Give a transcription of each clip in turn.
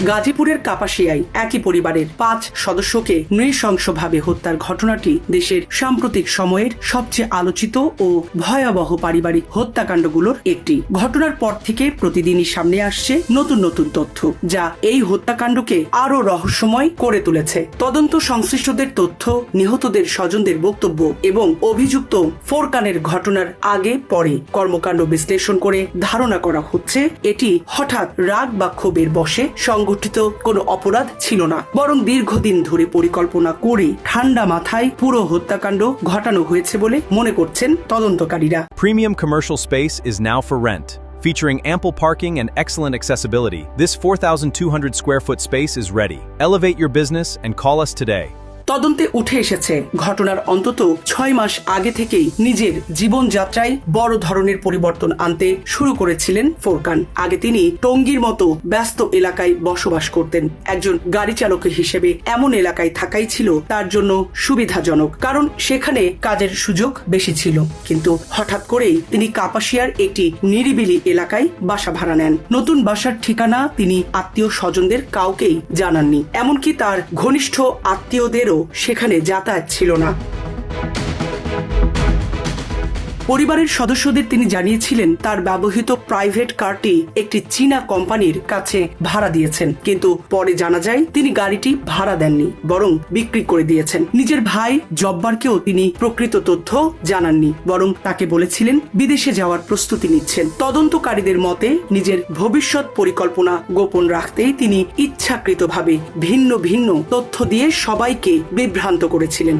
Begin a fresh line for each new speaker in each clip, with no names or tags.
গাজীপুরের কাপাসিয়ায় একই পরিবারের 5 সদস্যকে নৃশংসভাবে হত্যার ঘটনাটি দেশের সাম্প্রতিক সময়ের সবচেয়ে আলোচিত ও ভয়াবহ পারিবারিক হত্যাকাণ্ডগুলোর একটি। ঘটনার পর থেকে প্রতিদিনই সামনে আসছে নতুন নতুন তথ্য, যা এই হত্যাকাণ্ডকে আরো রহস্যময় করে তুলেছে। তদন্ত সংশ্লিষ্টদের তথ্য, নিহতদের স্বজনদের বক্তব্য এবং অভিযুক্ত ফোরকানের ঘটনার আগে পরে কর্মকাণ্ড বিশ্লেষণ করে ধারণা করা হচ্ছে এটি হঠাৎ রাগ বা ক্ষোভের বশে সংগঠিত কোনো অপরাধ ছিল না, বরং দীর্ঘদিন ধরে পরিকল্পনা করে ঠান্ডা মাথায় পুরো হত্যাকাণ্ড ঘটানো হয়েছে বলে মনে করছেন তদন্তকারীরা।
Premium commercial space is now for rent. Featuring ample parking and excellent accessibility, this 4,200 square foot space is ready. Elevate your business and call us today.
তদন্তে উঠে এসেছে ঘটনার অন্তত 6 মাস আগে থেকেই নিজের জীবনযাত্রায় বড় ধরনের পরিবর্তন আনতে শুরু করেছিলেন ফোরকান। আগে তিনি টঙ্গীর মতো ব্যস্ত এলাকায় বসবাস করতেন। একজন গাড়ি চালক হিসেবে এমন এলাকায় থাকাই ছিল তার জন্য সুবিধাজনক, কারণ সেখানে কাজের সুযোগ বেশি ছিল। কিন্তু হঠাৎ করেই তিনি কাপাসিয়ার একটি নিরিবিলি এলাকায় বাসা ভাড়া নেন। নতুন বাসার ঠিকানা তিনি আত্মীয় স্বজনদের কাউকেই জানাননি, এমনকি তার ঘনিষ্ঠ আত্মীয়দেরও সেখানে যাতায়াত ছিল না। পরিবারের সদস্যদের তিনি জানিয়েছিলেন তার ব্যবহৃত প্রাইভেট কারটি একটি চীনা কোম্পানির কাছে ভাড়া দিয়েছেন, কিন্তু পরে জানা যায় তিনি গাড়িটি ভাড়া দেননি, বরং বিক্রি করে দিয়েছেন। নিজের ভাই জব্বারকেও তিনি প্রকৃত তথ্য জানাননি, বরং তাকে বলেছিলেন বিদেশে যাওয়ার প্রস্তুতি নিচ্ছেন। তদন্তকারীদের মতে নিজের ভবিষ্যৎ পরিকল্পনা গোপন রাখতেই তিনি ইচ্ছাকৃতভাবে ভিন্ন ভিন্ন তথ্য দিয়ে সবাইকে বিভ্রান্ত করেছিলেন।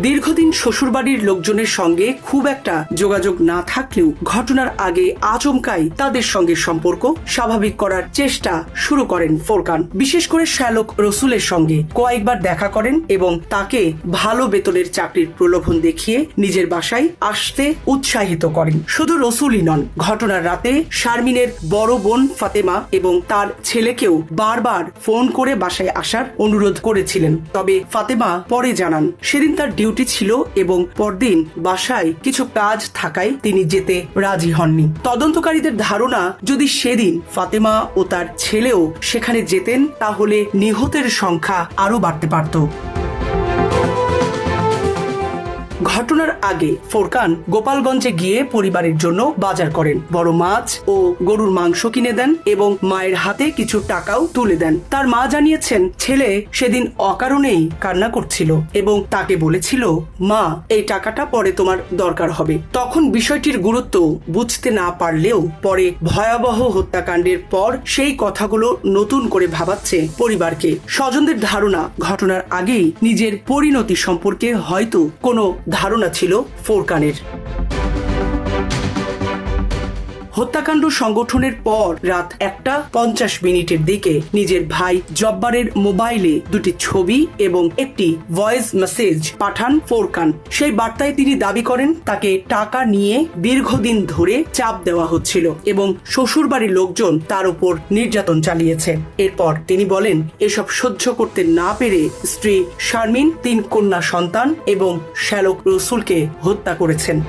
দীর্ঘদিন শ্বশুরবাড়ির লোকজনের সঙ্গে খুব একটা যোগাযোগ না থাকলেও ঘটনার আগে আচমকাই তাদের সঙ্গে সম্পর্ক স্বাভাবিক করার চেষ্টা শুরু করেন ফোরকান। বিশেষ করে শ্যালক রসুলের সঙ্গে কয়েকবার দেখা করেন এবং তাকে ভালো বেতনের চাকরির প্রলোভন দেখিয়ে নিজের বাসায় আসতে উৎসাহিত করেন। শুধু রসুলই নন, ঘটনার রাতে শারমিনের বড় বোন ফাতেমা এবং তার ছেলেকেও বারবার ফোন করে বাসায় আসার অনুরোধ করেছিলেন। তবে ফাতেমা পরে জানান সেদিন তার ডিউটি ছিল এবং পরদিন বাসায় কিছু কাজ থাকায় তিনি যেতে রাজি হননি। তদন্তকারীদের ধারণা যদি সেদিন ফাতেমা ও তার ছেলেও সেখানে যেতেন তাহলে নিহতের সংখ্যা আরো বাড়তে পারত। ঘটনার আগে ফোরকান গোপালগঞ্জে গিয়ে পরিবারের জন্য বাজার করেন, বড় মাছ ও গরুর মাংস কিনে দেন এবং মায়ের হাতে কিছু টাকাও তুলে দেন। তার মা জানিয়েছেন ছেলে সেদিন অকারণেই কান্না করছিল এবং তাকে বলেছিল, মা এই টাকাটা পরে তোমার দরকার হবে। তখন বিষয়টির গুরুত্ব বুঝতে না পারলেও পরে ভয়াবহ হত্যাকাণ্ডের পর সেই কথাগুলো নতুন করে ভাবাচ্ছে পরিবারকে। স্বজনদের ধারণা ঘটনার আগেই নিজের পরিণতি সম্পর্কে হয়তো কোনো ধারণা ছিল ফোরকানের। হত্যাকাণ্ড সংগঠনের পর রাত 1:50 দিকে নিজের ভাই জব্বারের মোবাইলে দুটি ছবি এবং একটি ভয়েস মেসেজ পাঠান ফোরকান। সেই বার্তায় তিনি দাবি করেন তাকে টাকা নিয়ে দীর্ঘদিন ধরে চাপ দেওয়া হচ্ছিল এবং শ্বশুরবাড়ির লোকজন তার উপর নির্যাতন চালিয়েছে। এরপর তিনি বলেন এসব সহ্য করতে না পেরে স্ত্রী শারমিন, 3 কন্যা সন্তান এবং শ্যালক রসুলকে হত্যা করেছেন।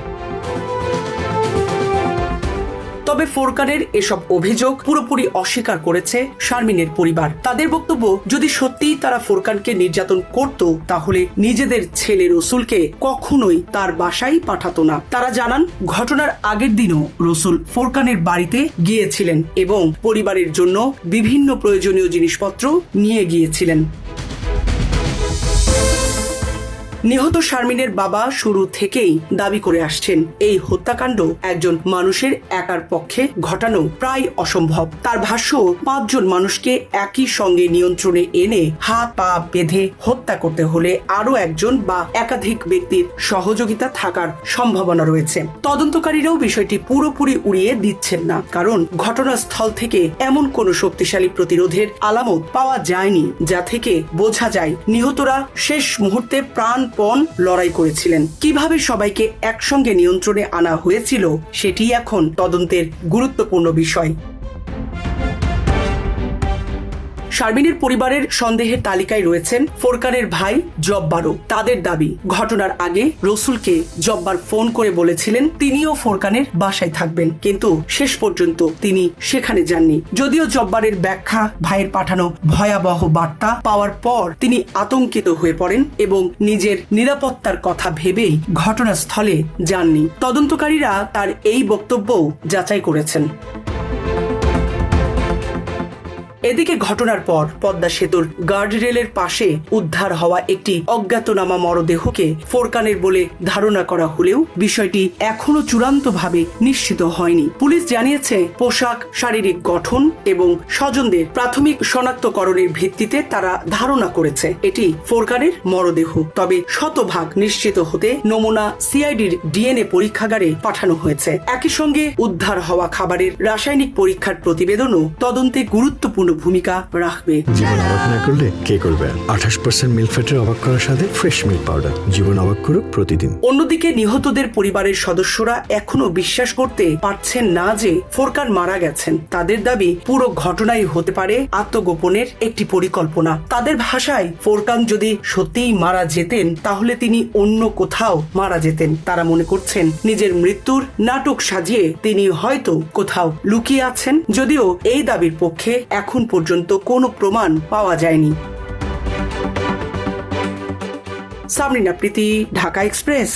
তবে ফোরকানের এসব অভিযোগ পুরোপুরি অস্বীকার করেছে শারমিনের পরিবার। তাদের বক্তব্য, যদি সত্যিই তারা ফোরকানকে নির্যাতন করত তাহলে নিজেদের ছেলে রসুলকে কখনোই তার বাসায় পাঠাতো না। তারা জানান ঘটনার আগের দিনও রসুল ফোরকানের বাড়িতে গিয়েছিলেন এবং পরিবারের জন্য বিভিন্ন প্রয়োজনীয় জিনিসপত্র নিয়ে গিয়েছিলেন। নিহত শারমিনের বাবা শুরু থেকেই দাবি করে আসছেন এই হত্যাকাণ্ড একজন মানুষের একার পক্ষে ঘটানো প্রায় অসম্ভব। তার ভাষ্য, 5 জন মানুষকে একই সঙ্গে নিয়ন্ত্রণে এনে হাত পা বেঁধে হত্যা করতে হলে আরো একজন বা একাধিক ব্যক্তির সহযোগিতা থাকার সম্ভাবনা রয়েছে। তদন্তকারীরাও বিষয়টি পুরোপুরি উড়িয়ে দিচ্ছেন না, কারণ ঘটনাস্থল থেকে এমন কোনো শক্তিশালী প্রতিরোধের আলামত পাওয়া যায়নি যা থেকে বোঝা যায় নিহতরা শেষ মুহূর্তে প্রাণ প্রাণপণ লড়াই করেছিলেন। কিভাবে সবাইকে একসঙ্গে নিয়ন্ত্রণে আনা হয়েছিল সেটি এখন তদন্তের গুরুত্বপূর্ণ বিষয়। শারমিনের পরিবারের সন্দেহের তালিকায় রয়েছেন ফোরকানের ভাই জব্বারও। তাদের দাবি, ঘটনার আগে রসুলকে জব্বার ফোন করে বলেছিলেন তিনিও ফোরকানের বাসায় থাকবেন, কিন্তু শেষ পর্যন্ত তিনি সেখানে যাননি। যদিও জব্বারের ব্যাখ্যা, ভাইয়ের পাঠানো ভয়াবহ বার্তা পাওয়ার পর তিনি আতঙ্কিত হয়ে পড়েন এবং নিজের নিরাপত্তার কথা ভেবেই ঘটনাস্থলে যাননি। তদন্তকারীরা তার এই বক্তব্যও যাচাই করেছেন। এদিকে ঘটনার পর পদ্মা সেতুর গার্ডরেলের পাশে উদ্ধার হওয়া একটি অজ্ঞাতনামা মরদেহকে ফোরকানের বলে ধারণা করা হলেও বিষয়টি এখনো চূড়ান্তভাবে নিশ্চিত হয়নি। পুলিশ জানিয়েছে, পোশাক, শারীরিক গঠন এবং স্বজনদের প্রাথমিক শনাক্তকরণের ভিত্তিতে তারা ধারণা করেছে এটি ফোরকানের মরদেহ। তবে শতভাগ নিশ্চিত হতে নমুনা সিআইডির ডিএনএ পরীক্ষাগারে পাঠানো হয়েছে। একই সঙ্গে উদ্ধার হওয়া খাবারের রাসায়নিক পরীক্ষার প্রতিবেদনও তদন্তে গুরুত্বপূর্ণ ভূমিকা রাখবে।
জীবন অবাক না করলে কে করবে? 28% মিল্ক ফ্যাটের অবাক করার সাথে ফ্রেশ মিল্ক পাউডার। জীবন অবাক করুক প্রতিদিন।
অন্যদিকে নিহতদের পরিবারের সদস্যরা এখনো বিশ্বাস করতে পারছেন না যে ফোরকান মারা গেছেন। তাদের দাবি, পুরো ঘটনাই হতে পারে আত্মগোপনের একটি পরিকল্পনা। তাদের ভাষায়, ফোরকান যদি সত্যিই মারা যেতেন তাহলে তিনি অন্য কোথাও মারা যেতেন। তারা মনে করছেন নিজের মৃত্যুর নাটক সাজিয়ে তিনি হয়তো কোথাও লুকিয়ে আছেন। যদিও এই দাবির পক্ষে এখন পর্যন্ত কোনো প্রমাণ পাওয়া যায়নি। সামরিনা প্রীতি, ঢাকা এক্সপ্রেস।